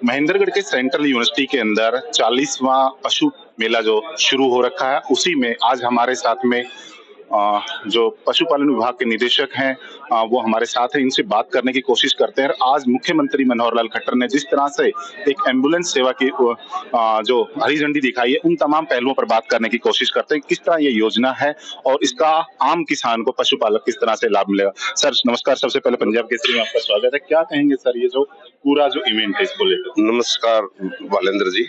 महेंद्रगढ़ के central university के अंदर 40वां पशु मेला जो शुरू हो रखा है, उसी में आज हमारे साथ में जो पशुपालन विभाग के निदेशक हैं वो हमारे साथ हैं। इनसे बात करने की कोशिश करते हैं। आज मुख्यमंत्री मनोहर लाल खट्टर ने जिस तरह से एक एम्बुलेंस सेवा की जो हरी झंडी दिखाई है, उन तमाम पहलुओं पर बात करने की कोशिश करते हैं। किस तरह ये योजना है और इसका आम किसान को, पशुपालक किस तरह से लाभ मिलेगा। सर नमस्कार, सबसे पहले पंजाब केसरी में आपका स्वागत है। क्या कहेंगे सर, ये जो पूरा जो इवेंट है इसको लेकर? नमस्कार बालेंद्र जी।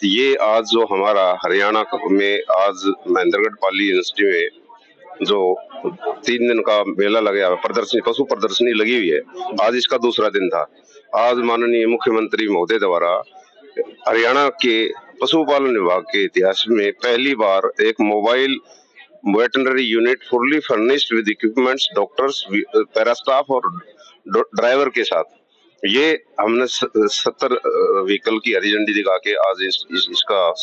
ये आज जो हमारा हरियाणा में आज महेंद्रगढ़ पाली यूनिवर्सिटी में जो 3 दिन का मेला लगा है, प्रदर्शनी, पशु प्रदर्शनी लगी हुई है, आज इसका दूसरा दिन था। आज माननीय मुख्यमंत्री महोदय द्वारा हरियाणा के पशुपालन विभाग के इतिहास में पहली बार एक mobile veterinary unit fully furnished with equipments, doctors, para staff और ड्राइवर के साथ ये हमने 70 व्हीकल की हरी झंडी दिखा के आज इसका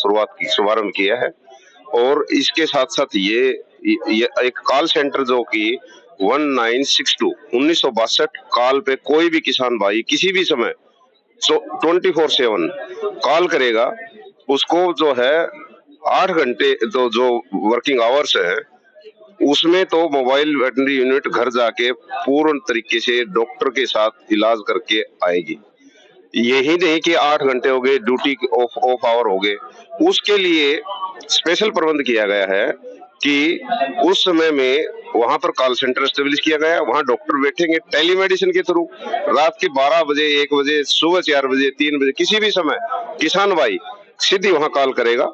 शुभारंभ किया है। और इसके साथ साथ ये एक कॉल सेंटर जो कि 1962 कॉल पे कोई भी किसान भाई किसी भी समय 24/7 कॉल करेगा, उसको जो है 8 घंटे तो जो वर्किंग आवर्स है उसमें तो मोबाइल वेटरनरी यूनिट घर जाके पूर्ण तरीके से डॉक्टर के साथ इलाज करके आएगी। यही नहीं कि 8 घंटे हो गए, ड्यूटी ऑफ आवर हो गए, उसके लिए स्पेशल प्रबंध किया गया है कि उस समय में वहां पर कॉल सेंटर एस्टेब्लिश किया गया है। वहां डॉक्टर बैठेंगे टेलीमेडिसिन के थ्रू, रात के 12 बजे, 1 बजे, सुबह 4 बजे, 3 बजे, किसी भी समय किसान भाई सीधी वहां कॉल करेगा,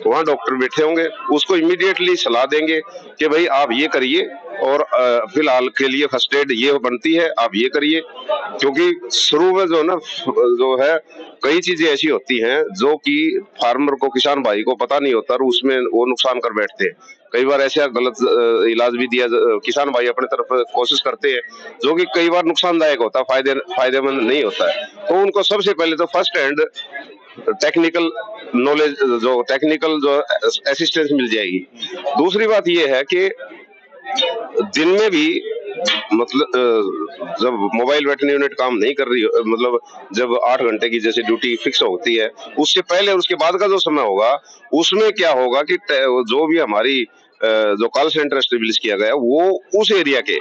वहां डॉक्टर बैठे होंगे, उसको इमीडिएटली सलाह देंगे कि भाई आप ये करिए और फिलहाल के लिए फर्स्ट एड ये बनती है, आप ये करिए। क्योंकि शुरू में जो है कई चीजें ऐसी होती हैं जो कि फार्मर को, किसान भाई को पता नहीं होता और उसमें वो नुकसान कर बैठते हैं। कई बार ऐसा गलत इलाज भी दिया, किसान भाई अपने तरफ कोशिश करते हैं जो कि कई बार नुकसानदायक होता है, फायदेमंद नहीं होता है। तो उनको सबसे पहले तो फर्स्ट हैंड टेक्निकल नॉलेज, जो टेक्निकल जो असिस्टेंस मिल जाएगी। दूसरी बात यह है कि दिन में भी मतलब जब मोबाइल वेटरनरी यूनिट काम नहीं कर रही, मतलब जब 8 घंटे की जैसे ड्यूटी फिक्स होती है, उससे पहले और उसके बाद का जो समय होगा उसमें क्या होगा कि जो भी हमारी जो कॉल सेंटर एस्टेब्लिश किया गया वो उस एरिया के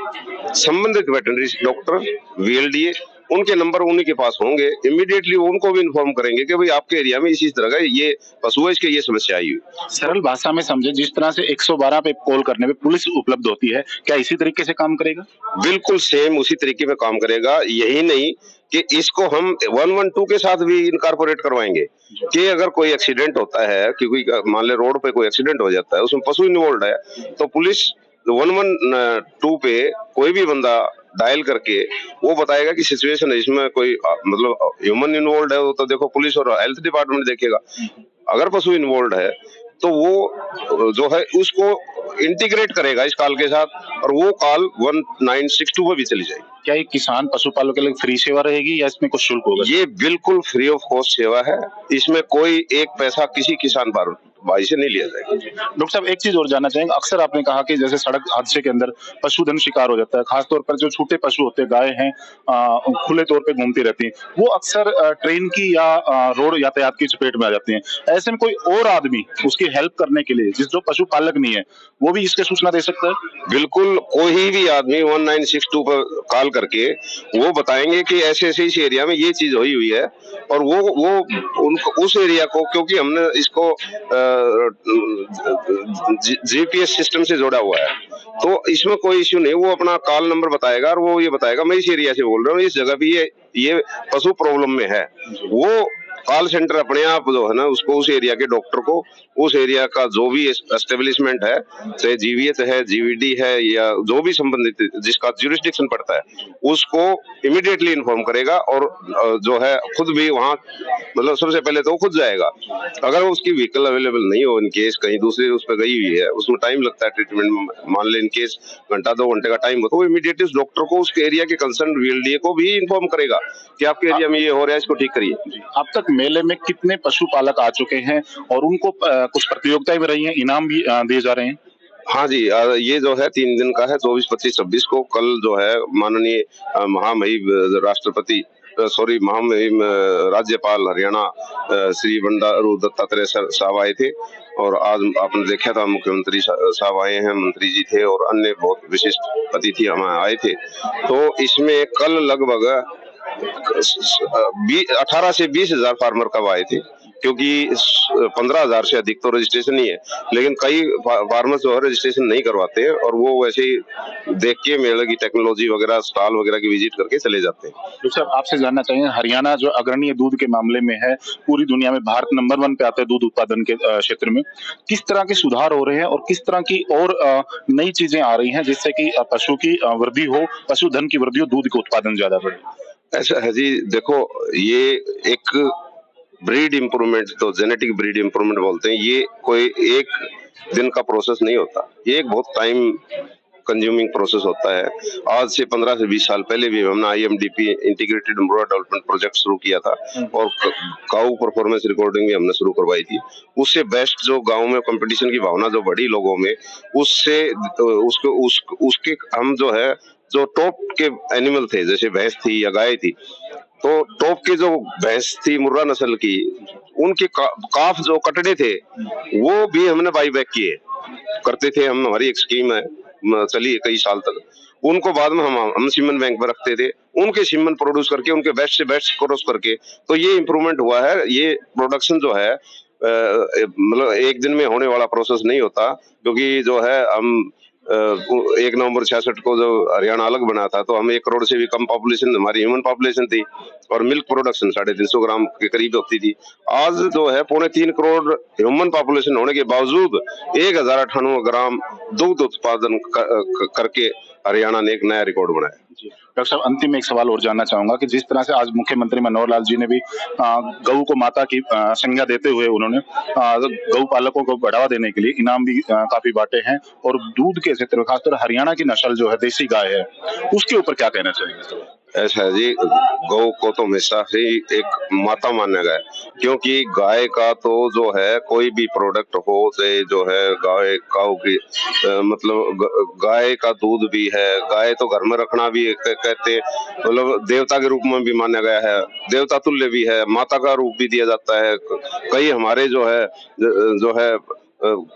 संबंधित वेटरनरी डॉक्टर, VLDA, उनके नंबर उन्हीं के पास होंगे। इमीडिएटली उनको भी इन्फॉर्म करेंगे कि भाई आपके एरिया में इसी तरह का ये पशु है, इसके ये समस्या आई हुई। सरल भाषा में समझे, जिस तरह से 112 पे कॉल करने पे पुलिस उपलब्ध होती है, क्या इसी तरीके से काम करेगा? बिल्कुल सेम उसी तरीके में काम करेगा। यही नहीं कि इसको हम 112 के साथ भी इनकॉर्पोरेट करवाएंगे कि अगर कोई एक्सीडेंट होता है, क्योंकि मान ले रोड पे कोई एक्सीडेंट हो जाता है, उसमें पशु इन्वॉल्व है, तो पुलिस 112 पे कोई भी बंदा डायल करके वो बताएगा कि सिचुएशन है, इसमें कोई मतलब ह्यूमन इन्वॉल्व है तो देखो पुलिस और हेल्थ डिपार्टमेंट देखेगा। अगर पशु इन्वॉल्व है तो वो जो है उसको इंटीग्रेट करेगा इस कॉल के साथ और वो कॉल 1962 पे भी चली जाएगी। क्या ये किसान पशुपालकों के लिए फ्री सेवा रहेगी या इसमें कुछ शुल्क होगा? ये बिल्कुल फ्री ऑफ कॉस्ट सेवा है, इसमें कोई एक पैसा किसी किसान भाई से नहीं लिया जाएगा। डॉक्टर साहब, एक चीज और जानना चाहेंगे। अक्सर आपने कहा कि जैसे सड़क हादसे के अंदर पशुधन शिकार हो जाता है, खासतौर पर जो छोटे पशु होते हैं, गाय हैं, खुले तौर पे घूमती रहती हैं, वो अक्सर ट्रेन की या रोड यातायात की चपेट में आ जाती हैं। ऐसे में कोई और आदमी उसकी हेल्प करने के लिए, जो पशुपालक नहीं है, वो भी इसके सूचना दे सकता है? बिल्कुल, कोई भी आदमी 1962 पर कॉल करके वो बताएंगे कि ऐसे ऐसे इस एरिया में ये चीज हुई है और वो उनको उस एरिया को, क्योंकि हमने इसको GPS सिस्टम से जोड़ा हुआ है, तो इसमें कोई इश्यू नहीं। वो अपना कॉल नंबर बताएगा और वो ये बताएगा मैं इस एरिया से बोल रहा हूँ, इस जगह भी ये पशु प्रॉब्लम में है। वो कॉल सेंटर अपने आप जो है ना उसको, उस एरिया के डॉक्टर को, उस एरिया का जो भी एस्टेब्लिशमेंट है, चाहे GVH है, GVD है या जो भी संबंधित जिसका ज्यूरिसडिक्शन पड़ता है, उसको इमीडिएटली इन्फॉर्म करेगा और जो है खुद भी वहां, मतलब सबसे पहले तो वो खुद जाएगा। अगर उसकी व्हीकल अवेलेबल नहीं हो, इन केस कहीं दूसरे उस पर गई हुई है, उसमें टाइम लगता है ट्रीटमेंट में, मान ले इन केस घंटा 2 घंटे का टाइम हो, तो वो इमीडिएटली उस डॉक्टर को, उसके एरिया के कंसर्न VLDA को भी इन्फॉर्म करेगा कि आपके एरिया में ये हो रहा है, इसको ठीक करिए। अब तक मेले में कितने पशुपालक आ चुके हैं और उनको कुछ प्रतियोगिताएं भी रही हैं, इनाम भी दिए जा रहे हैं? हाँ जी, ये जो है 3 दिन का है, 24, 25, 26 को। कल जो है माननीय महामहिम राष्ट्रपति महामहिम राज्यपाल हरियाणा श्री बंडारू दत्तात्रेय साहब आए थे, और आज आपने देखा था मुख्यमंत्री साहब आए हैं, मंत्री जी थे और अन्य बहुत विशिष्ट अतिथि हमारे आए थे। तो इसमें कल लगभग 18 से 20,000 फार्मर कब आए थे, क्योंकि 15,000 से अधिक तो रजिस्ट्रेशन ही है, लेकिन कई फार्मर्स जो है रजिस्ट्रेशन नहीं करवाते हैं और वो वैसे ही देख के मेले की टेक्नोलॉजी वगैरह, स्टॉल वगैरह की विजिट करके चले जाते हैं। तो सर आपसे जानना चाहिए, हरियाणा जो अग्रणी दूध के मामले में है, पूरी दुनिया में भारत नंबर 1 पे आता है दूध उत्पादन के क्षेत्र में, किस तरह के सुधार हो रहे हैं और किस तरह की और नई चीजें आ रही हैं जिससे कि पशु की वृद्धि हो, पशुधन की वृद्धि हो, दूध का उत्पादन ज्यादा बढ़े? ऐसा है जी, देखो ये एक ब्रीड इम्प्रूवमेंट, तो जेनेटिक ब्रीड इम्प्रूवमेंट बोलते हैं, ये कोई एक दिन का प्रोसेस नहीं होता, ये एक बहुत टाइम कंज्यूमिंग प्रोसेस होता है। आज से 15 से 20 साल पहले भी हमने IMDP integrated embroidery development project शुरू किया था और काऊ परफॉर्मेंस रिकॉर्डिंग भी हमने शुरू करवाई थी। उससे बेस्ट जो गांव में कंपटीशन की भावना जो बढ़ी लोगों में, उससे उसके हम जो है जो टॉप के एनिमल थे, जैसे भैंस थी या गाय थी, तो टॉप के जो भैंस थी मुर्रा नस्ल की, उनके काफ जो कटड़े थे वो भी हमने बाई बैक किए करते थे हम। हमारी एक स्कीम है, चली है कई साल तक। उनको बाद में हम सीमन बैंक में रखते थे, उनके सीमन प्रोड्यूस करके उनके बेस्ट से बेस्ट क्रॉस करके, तो ये इम्प्रूवमेंट हुआ है। ये प्रोडक्शन जो है मतलब एक दिन में होने वाला प्रोसेस नहीं होता, क्योंकि जो है हम 1 नवंबर 66 को जो हरियाणा अलग बना था, तो हम 1 करोड़ से भी कम पॉपुलेशन हमारी ह्यूमन पॉपुलेशन थी और मिल्क प्रोडक्शन 350 ग्राम के करीब होती थी। आज जो है 3.25 करोड़ ह्यूमन पॉपुलेशन होने के बावजूद 1098 ग्राम दूध उत्पादन करके हरियाणा ने एक नया रिकॉर्ड बनाया। डॉक्टर साहब, अंतिम एक सवाल और जानना चाहूंगा कि जिस तरह से आज मुख्यमंत्री मनोहर लाल जी ने भी गऊ को माता की संज्ञा देते हुए उन्होंने गऊ पालकों को बढ़ावा देने के लिए इनाम भी काफी बांटे हैं, और दूध के क्षेत्र में खासकर हरियाणा की नस्ल जो है देसी गाय है, उसके ऊपर क्या कहना चाहेंगे? ऐसा है जी, गौ को तो हमेशा ही एक माता माना गया है, क्योंकि गाय का तो जो है कोई भी प्रोडक्ट हो, से जो है गाय काऊ की मतलब गाय का दूध भी है, गाय तो घर में रखना भी कहते मतलब देवता के रूप में भी माना गया है, देवता तुल्य भी है, माता का रूप भी दिया जाता है। कई हमारे जो है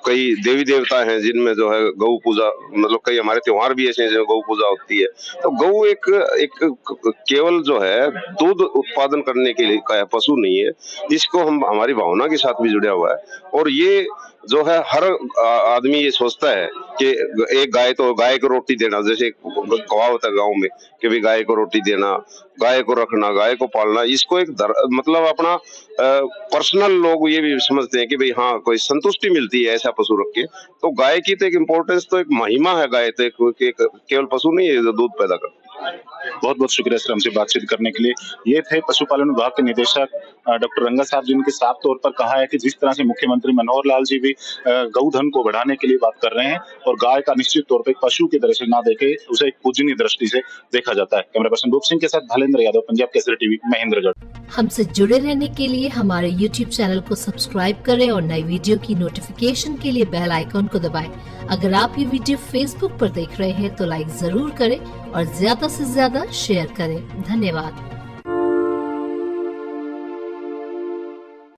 कई देवी देवता हैं जिनमें जो है गौ पूजा, मतलब कई हमारे त्योहार भी ऐसे हैं जो गौ पूजा होती है। तो गौ एक केवल जो है दूध उत्पादन करने के लिए का है, पशु नहीं है। इसको हम हमारी भावना के साथ भी जुड़ा हुआ है, और ये जो है हर आदमी ये सोचता है कि एक गाय तो गाय को रोटी देना, जैसे कहावत है गाँव में कि भी गाय को रोटी देना, गाय को रखना, गाय को पालना, इसको एक मतलब अपना पर्सनल लोग ये भी समझते हैं कि भाई हाँ कोई संतुष्टि मिलती है ऐसा पशु रख के। तो गाय की तो एक इम्पोर्टेंस, तो एक महिमा है गाय, तो एक केवल पशु नहीं है जो दूध पैदा करता है। बहुत बहुत शुक्रिया सर हमसे बातचीत करने के लिए। ये थे पशुपालन विभाग के निदेशक डॉक्टर रंगा साहब, जिनके साफ तौर पर कहा है कि जिस तरह से मुख्यमंत्री मनोहर लाल जी भी गौधन को बढ़ाने के लिए बात कर रहे हैं, और गाय का निश्चित तौर पर पशु की तरह से ना देखे, उसे एक पूजनीय दृष्टि से देखा जाता है। कैमरा पर्सन रूप सिंह के साथ भालेंद्र यादव, पंजाब केसरी टीवी, महेंद्रगढ़। हमसे जुड़े रहने के लिए हमारे YouTube चैनल को सब्सक्राइब करें और नई वीडियो की नोटिफिकेशन के लिए बेल आइकॉन को दबाएं। अगर आप ये वीडियो Facebook पर देख रहे हैं तो लाइक जरूर करें और ज्यादा से ज्यादा शेयर करें। धन्यवाद।